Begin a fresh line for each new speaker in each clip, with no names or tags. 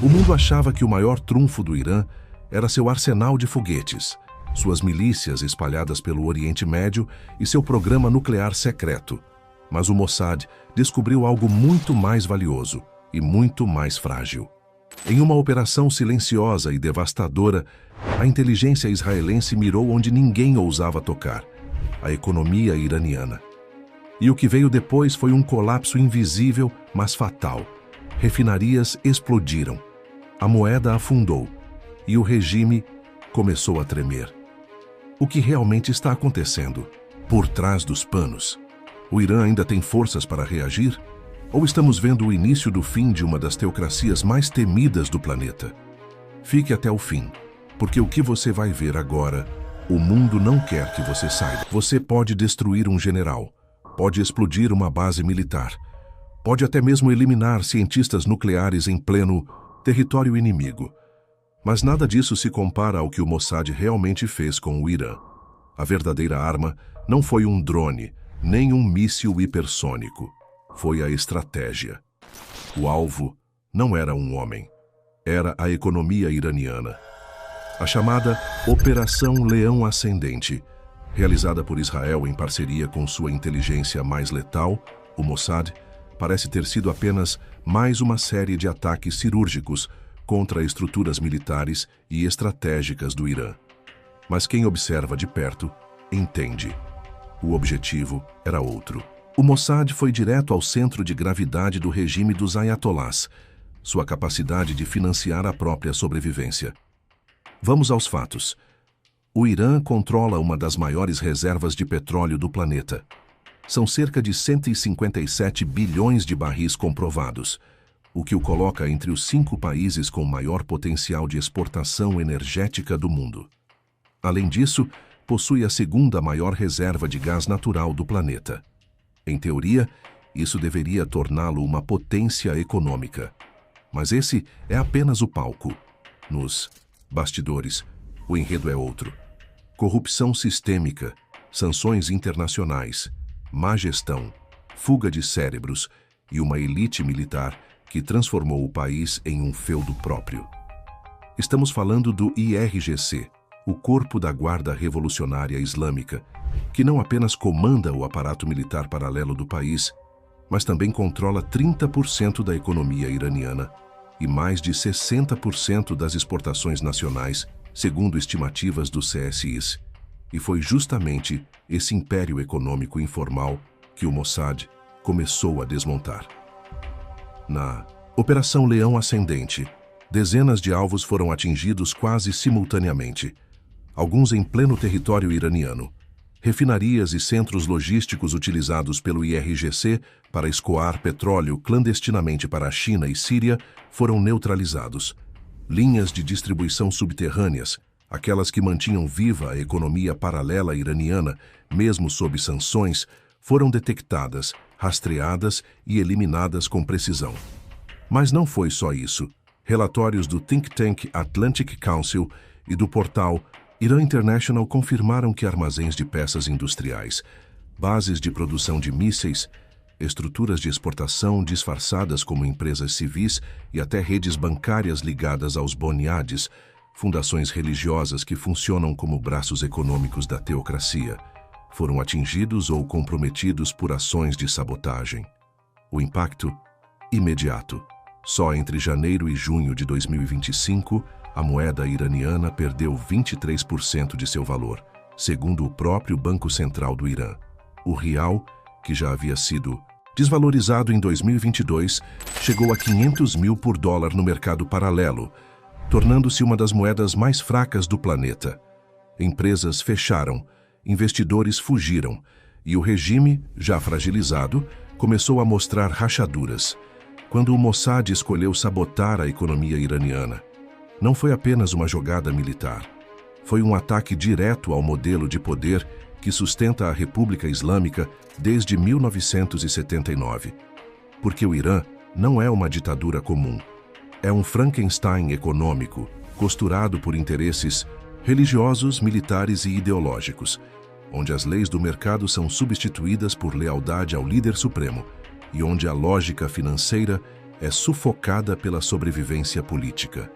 O mundo achava que o maior trunfo do Irã era seu arsenal de foguetes, suas milícias espalhadas pelo Oriente Médio e seu programa nuclear secreto. Mas o Mossad descobriu algo muito mais valioso e muito mais frágil. Em uma operação silenciosa e devastadora, a inteligência israelense mirou onde ninguém ousava tocar: a economia iraniana. E o que veio depois foi um colapso invisível, mas fatal. Refinarias explodiram, a moeda afundou e o regime começou a tremer. O que realmente está acontecendo por trás dos panos? O Irã ainda tem forças para reagir? Ou estamos vendo o início do fim de uma das teocracias mais temidas do planeta? Fique até o fim, porque o que você vai ver agora, o mundo não quer que você saiba. Você pode destruir um general, pode explodir uma base militar, pode até mesmo eliminar cientistas nucleares em pleno território inimigo. Mas nada disso se compara ao que o Mossad realmente fez com o Irã. A verdadeira arma não foi um drone, nem um míssil hipersônico. Foi a estratégia. O alvo não era um homem, era a economia iraniana. A chamada Operação Leão Ascendente, realizada por Israel em parceria com sua inteligência mais letal, o Mossad, parece ter sido apenas mais uma série de ataques cirúrgicos contra estruturas militares e estratégicas do Irã. Mas quem observa de perto, entende. O objetivo era outro. O Mossad foi direto ao centro de gravidade do regime dos ayatolás, sua capacidade de financiar a própria sobrevivência. Vamos aos fatos. O Irã controla uma das maiores reservas de petróleo do planeta. São cerca de 157 bilhões de barris comprovados, o que o coloca entre os 5 países com maior potencial de exportação energética do mundo. Além disso, possui a segunda maior reserva de gás natural do planeta. Em teoria, isso deveria torná-lo uma potência econômica. Mas esse é apenas o palco. Nos bastidores, o enredo é outro. Corrupção sistêmica, sanções internacionais, má gestão, fuga de cérebros e uma elite militar que transformou o país em um feudo próprio. Estamos falando do IRGC, o Corpo da Guarda Revolucionária Islâmica, que não apenas comanda o aparato militar paralelo do país, mas também controla 30% da economia iraniana e mais de 60% das exportações nacionais, segundo estimativas do CSIS. E foi justamente esse império econômico informal que o Mossad começou a desmontar. Na Operação Leão Ascendente, dezenas de alvos foram atingidos quase simultaneamente, alguns em pleno território iraniano. Refinarias e centros logísticos utilizados pelo IRGC para escoar petróleo clandestinamente para a China e Síria foram neutralizados. Linhas de distribuição subterrâneas, aquelas que mantinham viva a economia paralela iraniana, mesmo sob sanções, foram detectadas, rastreadas e eliminadas com precisão. Mas não foi só isso. Relatórios do think tank Atlantic Council e do portal Iran International confirmaram que armazéns de peças industriais, bases de produção de mísseis, estruturas de exportação disfarçadas como empresas civis e até redes bancárias ligadas aos bonyads, fundações religiosas que funcionam como braços econômicos da teocracia, foram atingidos ou comprometidos por ações de sabotagem. O impacto? Imediato. Só entre janeiro e junho de 2025, a moeda iraniana perdeu 23% de seu valor, segundo o próprio Banco Central do Irã. O rial, que já havia sido desvalorizado em 2022, chegou a 500 mil por dólar no mercado paralelo, tornando-se uma das moedas mais fracas do planeta. Empresas fecharam, investidores fugiram, e o regime, já fragilizado, começou a mostrar rachaduras. Quando o Mossad escolheu sabotar a economia iraniana, não foi apenas uma jogada militar. Foi um ataque direto ao modelo de poder que sustenta a República Islâmica desde 1979. Porque o Irã não é uma ditadura comum. É um Frankenstein econômico, costurado por interesses religiosos, militares e ideológicos, onde as leis do mercado são substituídas por lealdade ao líder supremo e onde a lógica financeira é sufocada pela sobrevivência política.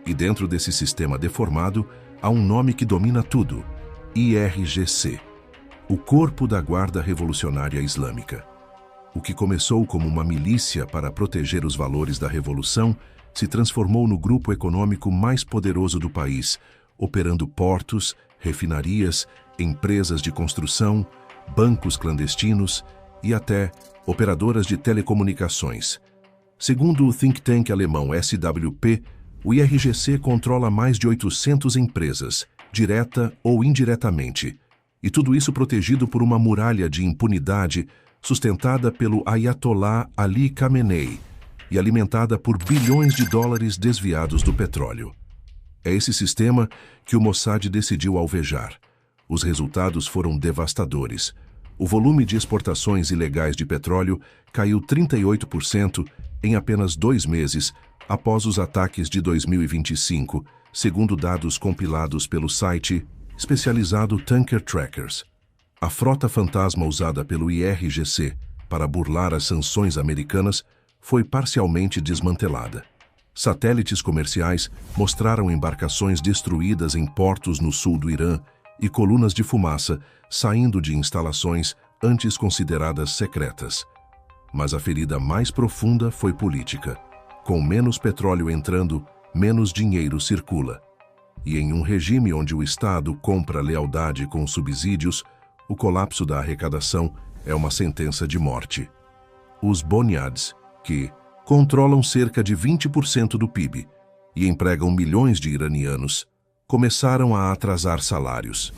E dentro desse sistema deformado, há um nome que domina tudo: IRGC, o Corpo da Guarda Revolucionária Islâmica. O que começou como uma milícia para proteger os valores da Revolução se transformou no grupo econômico mais poderoso do país, operando portos, refinarias, empresas de construção, bancos clandestinos e até operadoras de telecomunicações. Segundo o think tank alemão SWP, o IRGC controla mais de 800 empresas, direta ou indiretamente, e tudo isso protegido por uma muralha de impunidade sustentada pelo Ayatollah Ali Khamenei e alimentada por bilhões de dólares desviados do petróleo. É esse sistema que o Mossad decidiu alvejar. Os resultados foram devastadores. O volume de exportações ilegais de petróleo caiu 38% em apenas 2 meses após os ataques de 2025, segundo dados compilados pelo site especializado Tanker Trackers. A frota fantasma usada pelo IRGC para burlar as sanções americanas foi parcialmente desmantelada. Satélites comerciais mostraram embarcações destruídas em portos no sul do Irã e colunas de fumaça saindo de instalações antes consideradas secretas. Mas a ferida mais profunda foi política. Com menos petróleo entrando, menos dinheiro circula. E em um regime onde o Estado compra lealdade com subsídios, o colapso da arrecadação é uma sentença de morte. Os Bonyads, que controlam cerca de 20% do PIB e empregam milhões de iranianos, começaram a atrasar salários.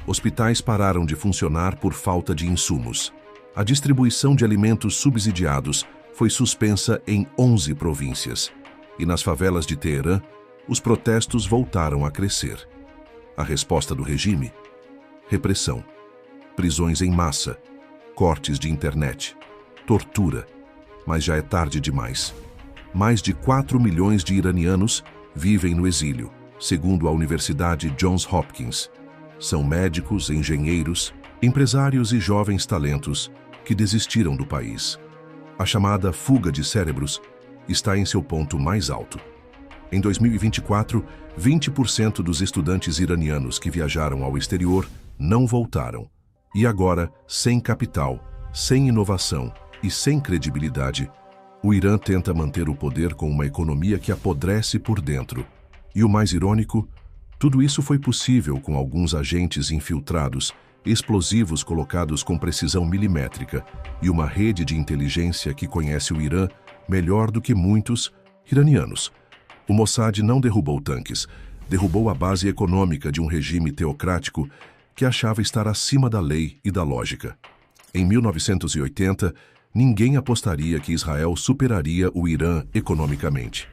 Hospitais pararam de funcionar por falta de insumos. A distribuição de alimentos subsidiados foi suspensa em 11 províncias. E nas favelas de Teherã, os protestos voltaram a crescer. A resposta do regime? Repressão. Prisões em massa, cortes de internet, tortura. Mas já é tarde demais. Mais de 4 milhões de iranianos vivem no exílio, segundo a Universidade Johns Hopkins. São médicos, engenheiros, empresários e jovens talentos que desistiram do país. A chamada fuga de cérebros está em seu ponto mais alto. Em 2024, 20% dos estudantes iranianos que viajaram ao exterior não voltaram. E agora, sem capital, sem inovação e sem credibilidade, o Irã tenta manter o poder com uma economia que apodrece por dentro. E o mais irônico, tudo isso foi possível com alguns agentes infiltrados, explosivos colocados com precisão milimétrica e uma rede de inteligência que conhece o Irã melhor do que muitos iranianos. O Mossad não derrubou tanques, derrubou a base econômica de um regime teocrático que achava estar acima da lei e da lógica. Em 1980, ninguém apostaria que Israel superaria o Irã economicamente.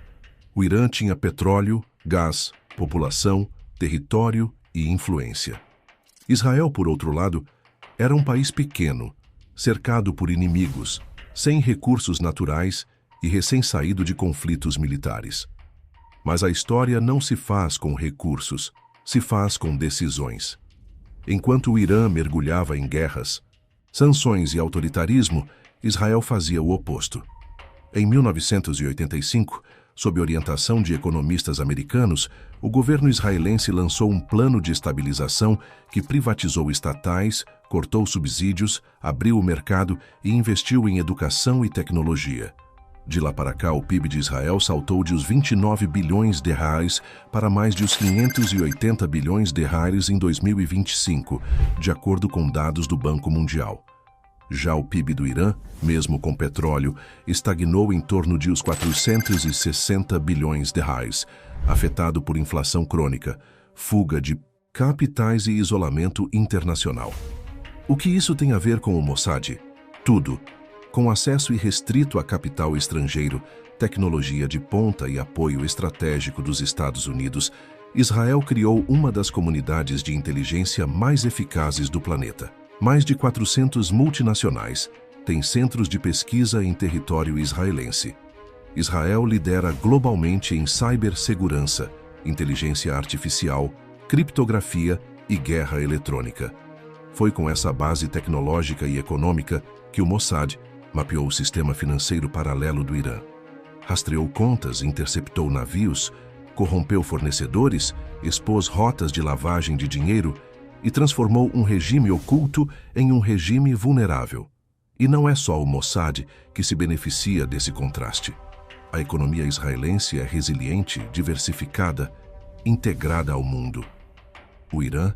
O Irã tinha petróleo, gás, população, território e influência. Israel, por outro lado, era um país pequeno, cercado por inimigos, sem recursos naturais e recém-saído de conflitos militares. Mas a história não se faz com recursos, se faz com decisões. Enquanto o Irã mergulhava em guerras, sanções e autoritarismo, Israel fazia o oposto. Em 1985, sob orientação de economistas americanos, o governo israelense lançou um plano de estabilização que privatizou estatais, cortou subsídios, abriu o mercado e investiu em educação e tecnologia. De lá para cá, o PIB de Israel saltou de os 29 bilhões de reais para mais de os 580 bilhões de reais em 2025, de acordo com dados do Banco Mundial. Já o PIB do Irã, mesmo com petróleo, estagnou em torno de os 460 bilhões de reais, afetado por inflação crônica, fuga de capitais e isolamento internacional. O que isso tem a ver com o Mossad? Tudo. Com acesso irrestrito a capital estrangeiro, tecnologia de ponta e apoio estratégico dos Estados Unidos, Israel criou uma das comunidades de inteligência mais eficazes do planeta. Mais de 400 multinacionais têm centros de pesquisa em território israelense. Israel lidera globalmente em cibersegurança, inteligência artificial, criptografia e guerra eletrônica. Foi com essa base tecnológica e econômica que o Mossad mapeou o sistema financeiro paralelo do Irã. rastreou contas, interceptou navios, corrompeu fornecedores, expôs rotas de lavagem de dinheiro e transformou um regime oculto em um regime vulnerável. E não é só o Mossad que se beneficia desse contraste. A economia israelense é resiliente, diversificada, integrada ao mundo. O Irã,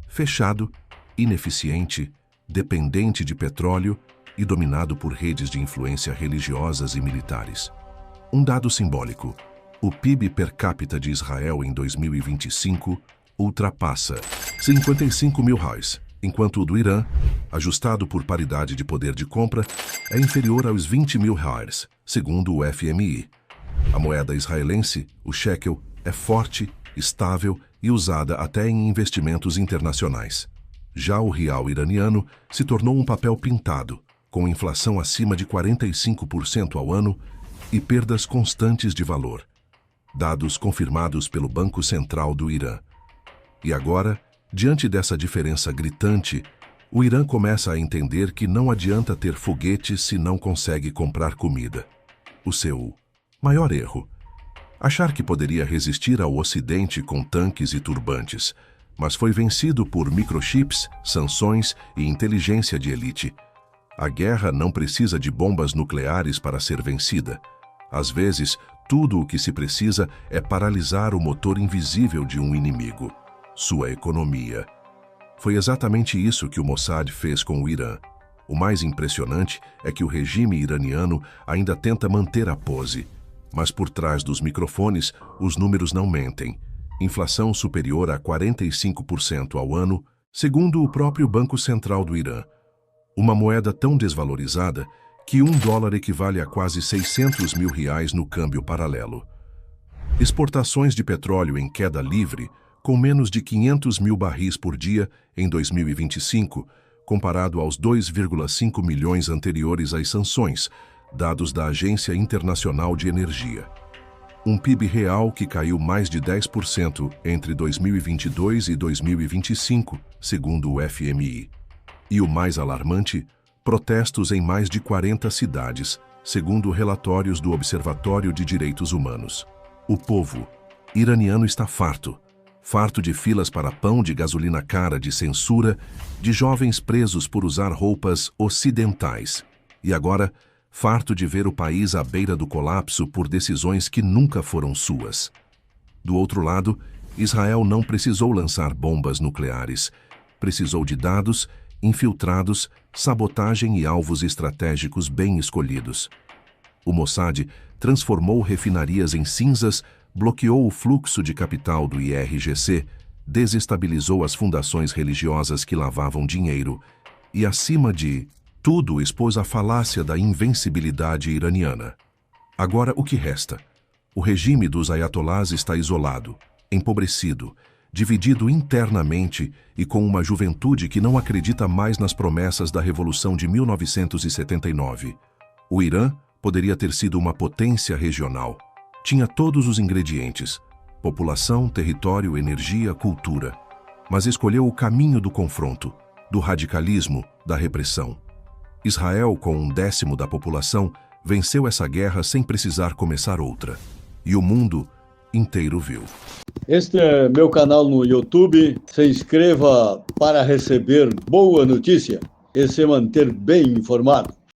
fechado, ineficiente, dependente de petróleo e dominado por redes de influência religiosas e militares. Um dado simbólico: o PIB per capita de Israel em 2025 ultrapassa R$55 mil, enquanto o do Irã, ajustado por paridade de poder de compra, é inferior aos R$20 mil, segundo o FMI. A moeda israelense, o shekel, é forte, estável e usada até em investimentos internacionais. Já o real iraniano se tornou um papel pintado, com inflação acima de 45% ao ano e perdas constantes de valor. Dados confirmados pelo Banco Central do Irã. E agora, diante dessa diferença gritante, o Irã começa a entender que não adianta ter foguetes se não consegue comprar comida. O seu maior erro: achar que poderia resistir ao Ocidente com tanques e turbantes, mas foi vencido por microchips, sanções e inteligência de elite. A guerra não precisa de bombas nucleares para ser vencida. Às vezes, tudo o que se precisa é paralisar o motor invisível de um inimigo: sua economia. Foi exatamente isso que o Mossad fez com o Irã. O mais impressionante é que o regime iraniano ainda tenta manter a pose. Mas por trás dos microfones, os números não mentem. Inflação superior a 45% ao ano, segundo o próprio Banco Central do Irã. Uma moeda tão desvalorizada que $1 equivale a quase R$600 mil no câmbio paralelo. Exportações de petróleo em queda livre, com menos de 500 mil barris por dia em 2025, comparado aos 2,5 milhões anteriores às sanções, dados da Agência Internacional de Energia. Um PIB real que caiu mais de 10% entre 2022 e 2025, segundo o FMI. E o mais alarmante: protestos em mais de 40 cidades, segundo relatórios do Observatório de Direitos Humanos. O povo iraniano está farto de filas para pão, de gasolina cara, de censura, de jovens presos por usar roupas ocidentais. E agora, farto de ver o país à beira do colapso por decisões que nunca foram suas. Do outro lado, Israel não precisou lançar bombas nucleares. Precisou de dados, infiltrados, sabotagem e alvos estratégicos bem escolhidos. O Mossad transformou refinarias em cinzas, bloqueou o fluxo de capital do IRGC, desestabilizou as fundações religiosas que lavavam dinheiro e, acima de tudo, expôs a falácia da invencibilidade iraniana. Agora, o que resta? O regime dos ayatolás está isolado, empobrecido, dividido internamente e com uma juventude que não acredita mais nas promessas da Revolução de 1979. O Irã poderia ter sido uma potência regional. Tinha todos os ingredientes: população, território, energia, cultura. Mas escolheu o caminho do confronto, do radicalismo, da repressão. Israel, com 1/10 da população, venceu essa guerra sem precisar começar outra. E o mundo inteiro viu.
Este é meu canal no YouTube. Se inscreva para receber boa notícia e se manter bem informado.